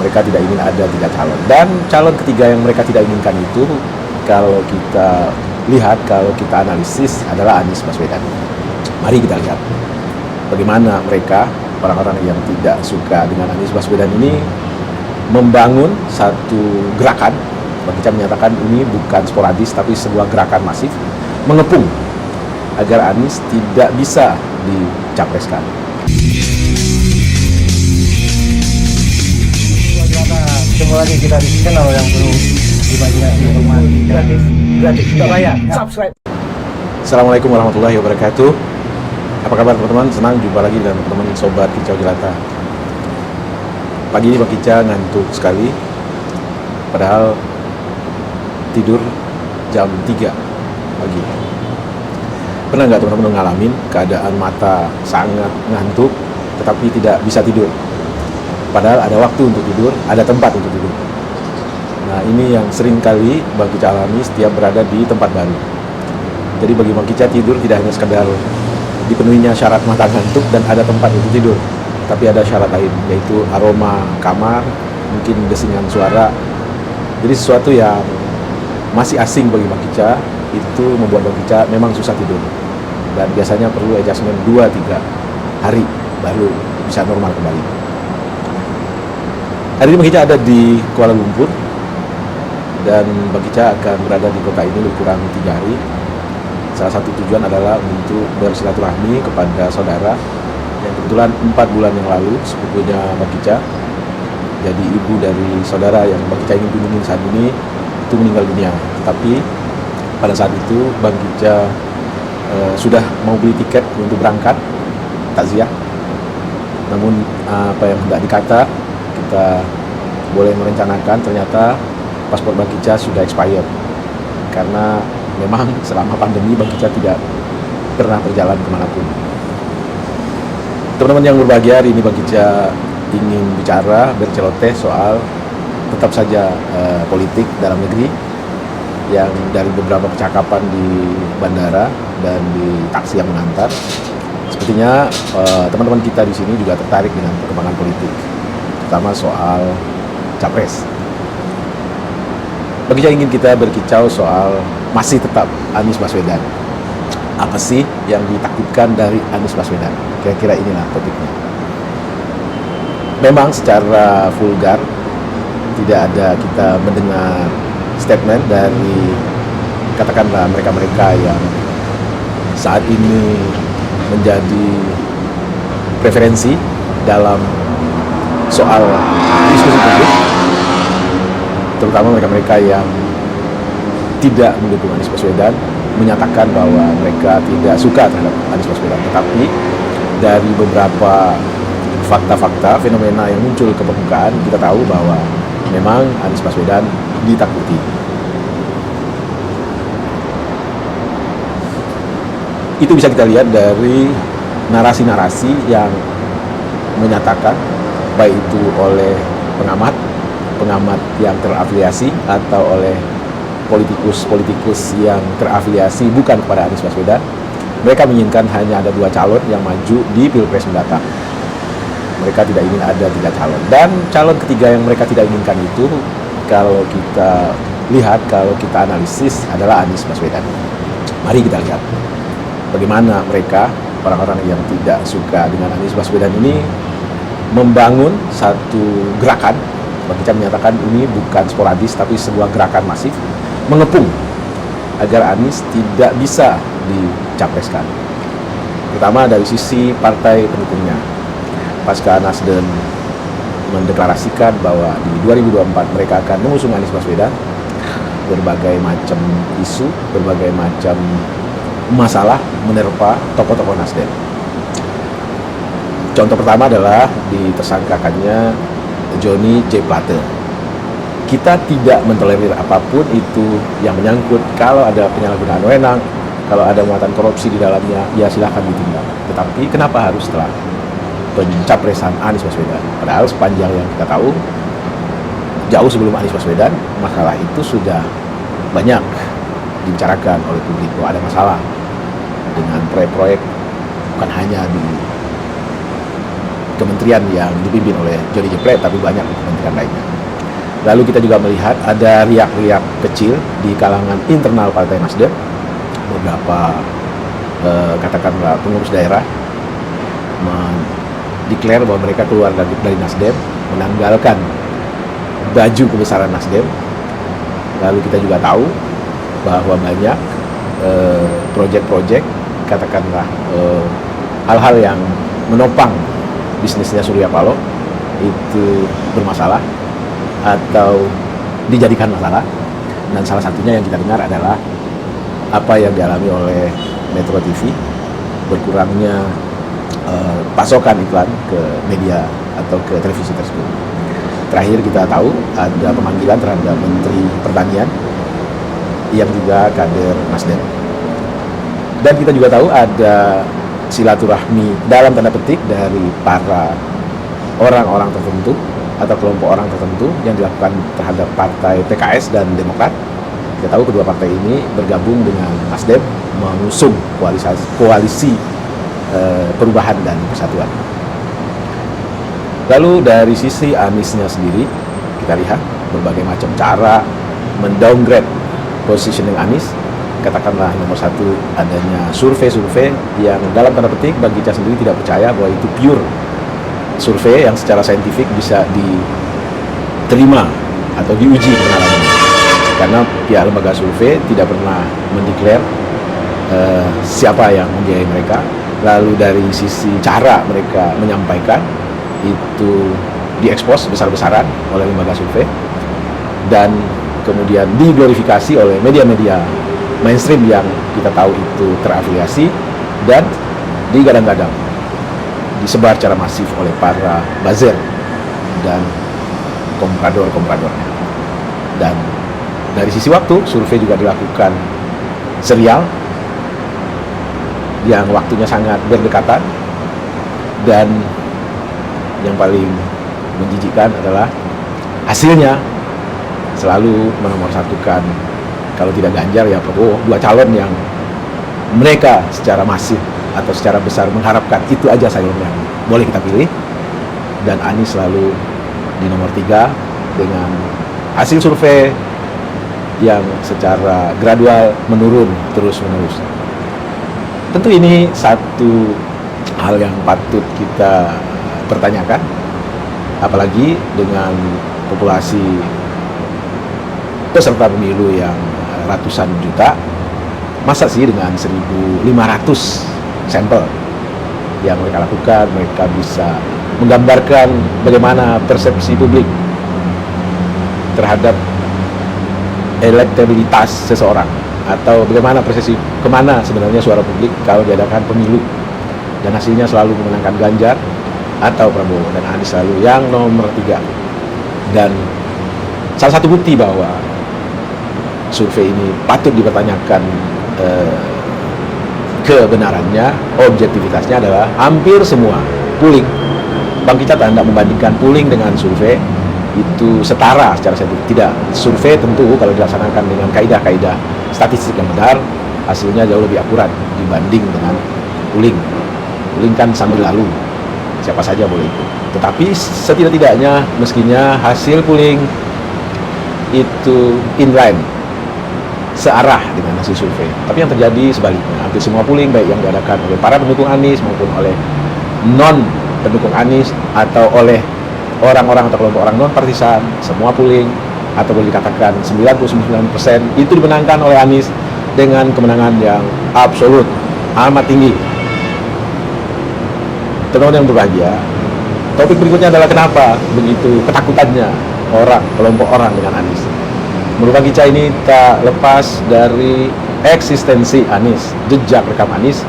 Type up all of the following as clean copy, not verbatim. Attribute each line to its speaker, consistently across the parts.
Speaker 1: mereka tidak ingin ada 3 calon. Dan calon ketiga yang mereka tidak inginkan itu, kalau kita lihat, kalau kita analisis, adalah Anies Baswedan. Mari kita lihat bagaimana mereka, orang-orang yang tidak suka dengan Anies Baswedan ini, membangun satu gerakan. Bang Ica menyatakan ini bukan sporadis, tapi sebuah gerakan masif, mengepung agar Anies tidak bisa dicapreskan.
Speaker 2: Ketemu lagi kita di channel yang perlu dibagikan informasi gratis tidak bayar. Subscribe.
Speaker 1: Assalamualaikum warahmatullahi wabarakatuh. Apa kabar teman-teman? Senang jumpa lagi dengan teman-teman sobat Kicau Jelata. Pagi ini Bang Ica ngantuk sekali, padahal tidur jam 3 pagi. Pernah nggak teman-teman ngalamin keadaan mata sangat ngantuk tetapi tidak bisa tidur? Padahal ada waktu untuk tidur, ada tempat untuk tidur. Nah, ini yang sering kali Bang Ica alami setiap berada di tempat baru. Jadi bagi Bang Ica, tidur tidak hanya sekedar dipenuhinya syarat mata ngantuk dan ada tempat untuk tidur, tapi ada syarat lain, yaitu aroma kamar, mungkin desingan suara. Jadi sesuatu yang masih asing bagi Bang Ica, itu membuat Bang Ica memang susah tidur. Dan biasanya perlu adjustment 2-3 hari baru bisa normal kembali. Hari ini Bang Ica ada di Kuala Lumpur, dan Bang Ica akan berada di kota ini lebih kurang 3 hari. Salah satu tujuan adalah untuk bersilaturahmi kepada saudara yang kebetulan 4 bulan yang lalu sepupunya Bang Ica, jadi ibu dari saudara yang Bang Ica ingin kunjungin saat ini, itu meninggal dunia. Tapi pada saat itu Bang Ica sudah mau beli tiket untuk berangkat takziah. Namun apa yang hendak dikata, kita boleh merencanakan, ternyata paspor Bang Ica sudah expired. Karena memang selama pandemi Bang Ica tidak pernah berjalan kemanapun. Teman-teman yang berbahagia, hari ini Bang Ica ingin bicara, berceloteh soal tetap saja politik dalam negeri, yang dari beberapa percakapan di bandara dan di taksi yang mengantar, sepertinya teman-teman kita di sini juga tertarik dengan perkembangan politik, terutama soal capres. Bang Ica ingin kita berkicau soal masih tetap Anies Baswedan. Apa sih yang ditakutkan dari Anies Baswedan? Kira-kira inilah topiknya. Memang secara vulgar tidak ada kita mendengar statement dari katakanlah mereka-mereka yang saat ini menjadi preferensi dalam soal diskusi publik, terutama mereka-mereka yang tidak mendukung Anies Baswedan, menyatakan bahwa mereka tidak suka terhadap Anies Baswedan. Tetapi dari beberapa fakta-fakta, fenomena yang muncul ke permukaan, kita tahu bahwa memang Anies Baswedan ditakuti. Itu bisa kita lihat dari narasi-narasi yang menyatakan, baik itu oleh pengamat yang terafiliasi atau oleh politikus yang terafiliasi bukan kepada Anies Baswedan. Mereka menginginkan hanya ada 2 calon yang maju di Pilpres mendatang. Mereka tidak ingin ada 3 calon. Dan calon ketiga yang mereka tidak inginkan itu, kalau kita lihat, kalau kita analisis, adalah Anies Baswedan. Mari kita lihat bagaimana mereka, orang-orang yang tidak suka dengan Anies Baswedan ini, membangun satu gerakan. Bang Ica menyatakan ini bukan sporadis, tapi sebuah gerakan masif, mengepung agar Anies tidak bisa dicapreskan, terutama dari sisi partai pendukungnya. Pasca Nasdem mendeklarasikan bahwa di 2024 mereka akan mengusung Anies Baswedan, berbagai macam isu, berbagai macam masalah menerpa tokoh-tokoh Nasdem. Contoh pertama adalah ditersangkakannya Johnny J. Plate. Kita tidak mentolerir apapun itu yang menyangkut kalau ada penyalahgunaan wewenang, kalau ada muatan korupsi di dalamnya, ya silahkan ditindak. Tetapi kenapa harus setelah pencapresan Anies Baswedan? Padahal sepanjang yang kita tahu, jauh sebelum Anies Baswedan, masalah itu sudah banyak dibicarakan oleh publik bahwa ada masalah dengan proyek-proyek, bukan hanya di kementerian yang dipimpin oleh Jody G Plate, tapi banyak kementerian lainnya. Lalu kita juga melihat ada riak-riak kecil di kalangan internal Partai Nasdem. Beberapa katakanlah pengurus daerah mendeklar bahwa mereka keluar dari Nasdem, menanggalkan baju kebesaran Nasdem. Lalu kita juga tahu bahwa banyak proyek-proyek, katakanlah hal-hal yang menopang bisnisnya Surya Paloh itu bermasalah atau dijadikan masalah. Dan salah satunya yang kita dengar adalah apa yang dialami oleh Metro TV, berkurangnya pasokan iklan ke media atau ke televisi tersebut. Terakhir kita tahu ada pemanggilan terhadap Menteri Pertanian yang juga kader Nasdem. Dan kita juga tahu ada silaturahmi dalam tanda petik dari para orang-orang tertentu atau kelompok orang tertentu yang dilakukan terhadap partai PKS dan Demokrat. Kita tahu kedua partai ini bergabung dengan Nasdem mengusung koalisi perubahan dan persatuan. Lalu dari sisi Aniesnya sendiri, kita lihat berbagai macam cara mendowngrade positioning Anies. Katakanlah nomor satu, adanya survei-survei yang dalam tanda petik bagi Ica sendiri tidak percaya bahwa itu pure survei yang secara saintifik bisa diterima atau diuji kebenarannya. Karena pihak lembaga survei tidak pernah mendeklar siapa yang membiayai mereka. Lalu dari sisi cara mereka menyampaikan itu diekspos besar-besaran oleh lembaga survei dan kemudian diglorifikasi oleh media-media mainstream yang kita tahu itu terafiliasi dan digadang-gadang disebar secara masif oleh para buzzer dan komprador-kompradornya. Dan dari sisi waktu, survei juga dilakukan serial yang waktunya sangat berdekatan, dan yang paling menjijikkan adalah hasilnya selalu menomorsatukan, kalau tidak Ganjar ya Prabowo, dua calon yang mereka secara masif atau secara besar mengharapkan itu aja sayang yang boleh kita pilih. Dan Anies selalu di nomor 3 dengan hasil survei yang secara gradual menurun terus-menerus. Tentu ini satu hal yang patut kita pertanyakan, apalagi dengan populasi peserta pemilu yang ratusan juta. Masa sih dengan 1.500 sampel yang mereka lakukan, mereka bisa menggambarkan bagaimana persepsi publik terhadap elektabilitas seseorang, atau bagaimana persepsi kemana sebenarnya suara publik kalau diadakan pemilu, dan hasilnya selalu memenangkan Ganjar atau Prabowo, dan Anies selalu yang nomor 3. Dan salah satu bukti bahwa survei ini patut dipertanyakan kebenarannya, objektivitasnya adalah hampir semua polling. Bang Kicat hendak membandingkan polling dengan survei itu setara secara saintifik. Tidak, survei tentu kalau dilaksanakan dengan kaidah-kaidah statistik yang benar, hasilnya jauh lebih akurat dibanding dengan polling. Polling kan sambil lalu, siapa saja boleh ikut. Tetapi setidak-tidaknya meskinya hasil polling itu inline, searah dengan hasil survei, tapi yang terjadi sebaliknya. Hampir semua polling, baik yang diadakan oleh para pendukung Anies maupun oleh non pendukung Anies atau oleh orang-orang atau kelompok orang non partisan, semua polling atau boleh dikatakan 99% itu dimenangkan oleh Anies dengan kemenangan yang absolut amat tinggi. Teman-teman yang berbahagia, topik berikutnya adalah kenapa begitu ketakutannya orang, kelompok orang dengan Anies. Menurut Ica ini tak lepas dari eksistensi Anies, jejak rekam Anies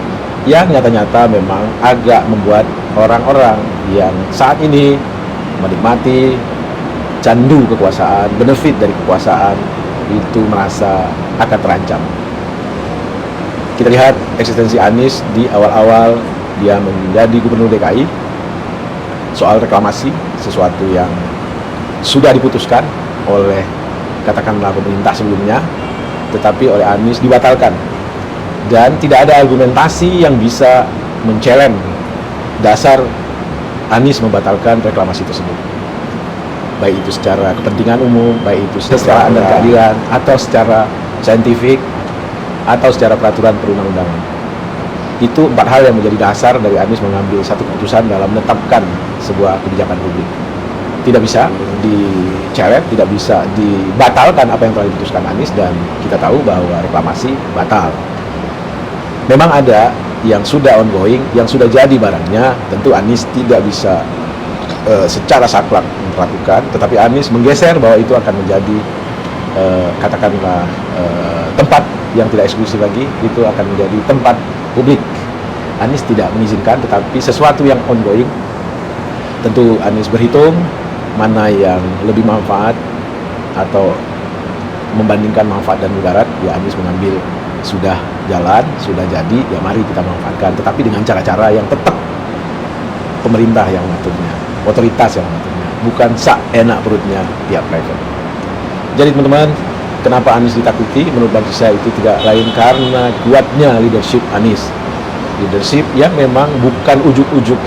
Speaker 1: yang nyata-nyata memang agak membuat orang-orang yang saat ini menikmati candu kekuasaan, benefit dari kekuasaan itu merasa akan terancam. Kita lihat eksistensi Anies di awal-awal dia menjadi gubernur DKI, soal reklamasi, sesuatu yang sudah diputuskan oleh katakanlah pemerintah sebelumnya, tetapi oleh Anies dibatalkan, dan tidak ada argumentasi yang bisa men-challenge dasar Anies membatalkan reklamasi tersebut, baik itu secara kepentingan umum, baik itu secara dan keadilan, atau secara saintifik, atau secara peraturan perundang-undangan. Itu 4 hal yang menjadi dasar dari Anies mengambil satu keputusan dalam menetapkan sebuah kebijakan publik. Tidak bisa dicoret, tidak bisa dibatalkan apa yang telah diputuskan Anies, dan kita tahu bahwa reklamasi batal. Memang ada yang sudah ongoing, yang sudah jadi barangnya, tentu Anies tidak bisa secara saklek melakukan, tetapi Anies menggeser bahwa itu akan menjadi katakanlah tempat yang tidak eksklusif lagi, itu akan menjadi tempat publik. Anies tidak mengizinkan, tetapi sesuatu yang ongoing, tentu Anies berhitung mana yang lebih manfaat atau membandingkan manfaat dan mudarat, ya Anies mengambil sudah jalan, sudah jadi, ya mari kita manfaatkan, tetapi dengan cara-cara yang tetap pemerintah yang mengaturnya, otoritas yang mengaturnya, bukan enak perutnya pihak private. Jadi teman-teman, kenapa Anies ditakuti? Menurut bagi saya itu tidak lain karena kuatnya leadership Anies. Leadership yang memang bukan ujuk-ujuk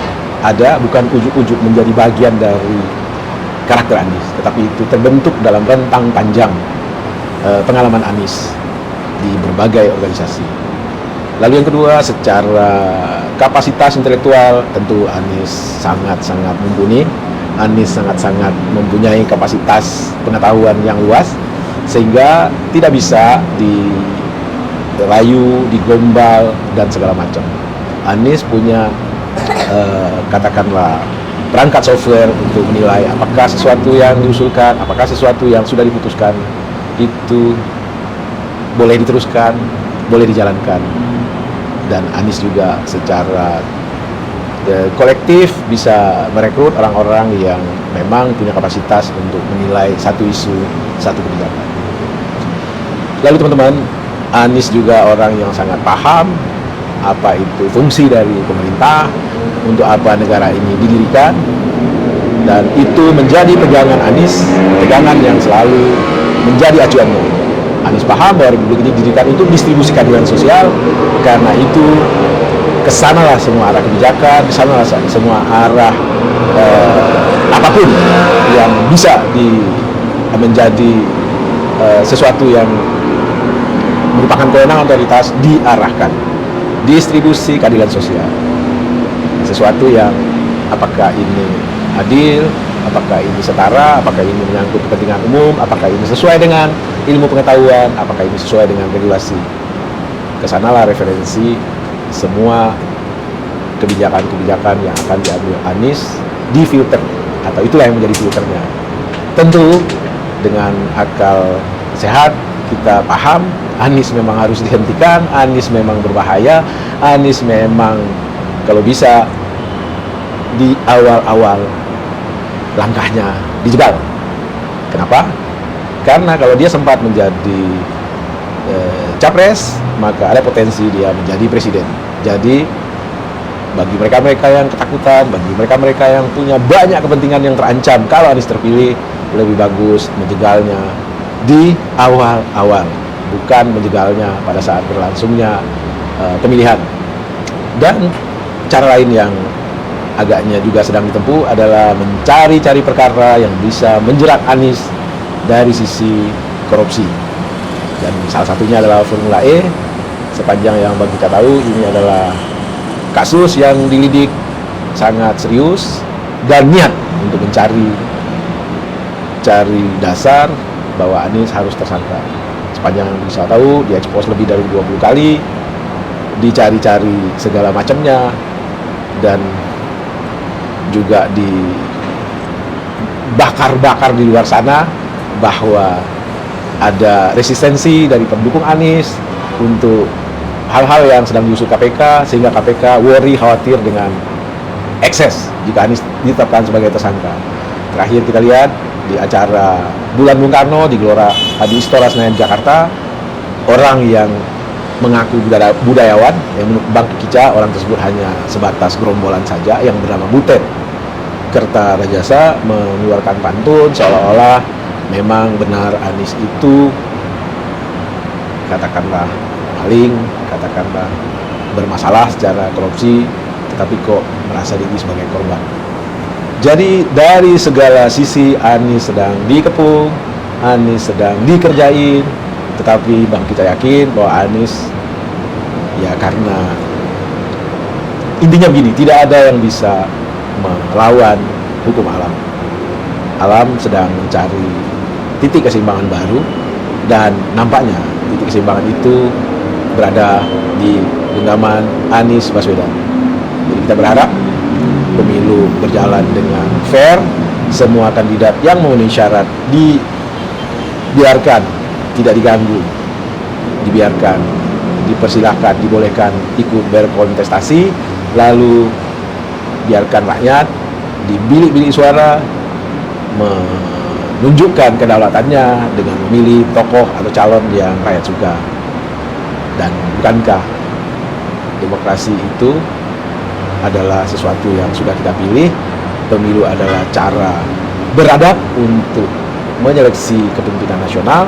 Speaker 1: ada, bukan ujuk-ujuk menjadi bagian dari karakter Anies, tetapi itu terbentuk dalam rentang panjang pengalaman Anies di berbagai organisasi. Lalu yang kedua, secara kapasitas intelektual, tentu Anies sangat-sangat mumpuni. Anies sangat-sangat mempunyai kapasitas pengetahuan yang luas, sehingga tidak bisa dirayu, digombal, dan segala macam. Anies punya katakanlah perangkat software untuk menilai apakah sesuatu yang diusulkan, apakah sesuatu yang sudah diputuskan itu boleh diteruskan, boleh dijalankan. Dan Anies juga secara kolektif bisa merekrut orang-orang yang memang punya kapasitas untuk menilai satu isu, satu kebijakan. Lalu teman-teman, Anies juga orang yang sangat paham apa itu fungsi dari pemerintah, untuk apa negara ini didirikan, dan itu menjadi pegangan Anies, pegangan yang selalu menjadi acuannya. Anies paham bahwa Republik ini didirikan untuk distribusi keadilan sosial, karena itu kesanalah semua arah kebijakan, kesanalah semua arah apapun yang bisa menjadi sesuatu yang merupakan kewenangan otoritas diarahkan. Distribusi keadilan sosial, sesuatu yang apakah ini adil, apakah ini setara, apakah ini menyangkut kepentingan umum, apakah ini sesuai dengan ilmu pengetahuan, apakah ini sesuai dengan regulasi. Kesanalah referensi semua kebijakan-kebijakan yang akan diambil Anies difilter, atau itulah yang menjadi filternya. Tentu dengan akal sehat kita paham Anies memang harus dihentikan, Anies memang berbahaya, Anies memang kalau bisa di awal-awal langkahnya dijegal. Kenapa? Karena kalau dia sempat menjadi capres, maka ada potensi dia menjadi presiden. Jadi bagi mereka-mereka yang ketakutan, bagi mereka-mereka yang punya banyak kepentingan yang terancam, kalau Anies terpilih, lebih bagus menjegalnya di awal-awal, bukan menjegalnya pada saat berlangsungnya pemilihan. Dan cara lain yang agaknya juga sedang ditempuh adalah mencari-cari perkara yang bisa menjerat Anies dari sisi korupsi. Dan salah satunya adalah Formula E. Sepanjang yang bagi kita tahu, ini adalah kasus yang dilidik sangat serius dan niat untuk mencari dasar bahwa Anies harus tersangka. Sepanjang yang bisa tahu, diekspos lebih dari 20 kali, dicari-cari segala macamnya, dan juga dibakar-bakar di luar sana bahwa ada resistensi dari pendukung Anies untuk hal-hal yang sedang diusut KPK, sehingga KPK worry, khawatir dengan ekses jika Anies ditetapkan sebagai tersangka. Terakhir kita lihat di acara Bulan Bung Karno di Gelora di Istora Senayan Jakarta, orang yang mengaku budayawan, yang menurut Bang Kica orang tersebut hanya sebatas gerombolan saja, yang bernama Butet Kertarajasa, mengeluarkan pantun seolah-olah memang benar Anies itu katakanlah maling, katakanlah bermasalah secara korupsi, tetapi kok merasa diri sebagai korban. Jadi dari segala sisi Anies sedang dikepung, Anies sedang dikerjain, tetapi Bang kita yakin bahwa Anies ya karena intinya begini, tidak ada yang bisa melawan hukum alam. Alam sedang mencari titik keseimbangan baru dan nampaknya titik keseimbangan itu berada di genggaman Anies Baswedan. Jadi kita berharap pemilu berjalan dengan fair, semua kandidat yang memenuhi syarat dibiarkan, tidak diganggu, dibiarkan, dipersilahkan, dibolehkan ikut berkontestasi, lalu biarkan rakyat di bilik-bilik suara menunjukkan kedaulatannya dengan memilih tokoh atau calon yang rakyat suka. Dan bukankah demokrasi itu adalah sesuatu yang sudah kita pilih? Pemilu adalah cara beradab untuk menyeleksi kepemimpinan nasional,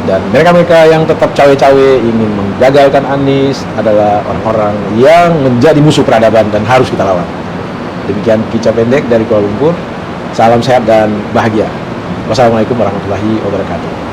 Speaker 1: dan mereka-mereka yang tetap cawe-cawe ingin menggagalkan Anies adalah orang-orang yang menjadi musuh peradaban dan harus kita lawan. Demikian kicau pendek dari Kuala Lumpur. Salam sehat dan bahagia. Wassalamualaikum warahmatullahi wabarakatuh.